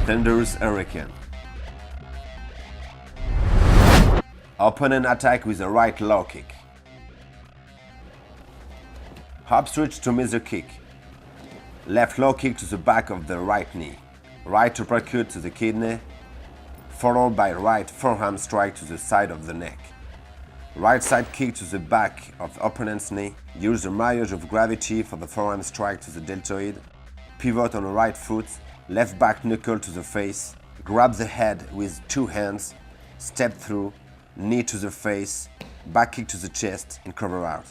Thunderous Hurricane. Opponent attack with a right low kick. Hop switch to middle kick. Left low kick to the back of the right knee. Right uppercut to the kidney, followed by right forearm strike to the side of the neck. Right side kick to the back of opponent's knee. Use the maillage of gravity for the forearm strike to the deltoid. Pivot on the right foot. Left back knuckle to the face. Grab the head with two hands. Step through. Knee to the face. Back kick to the chest and cover out.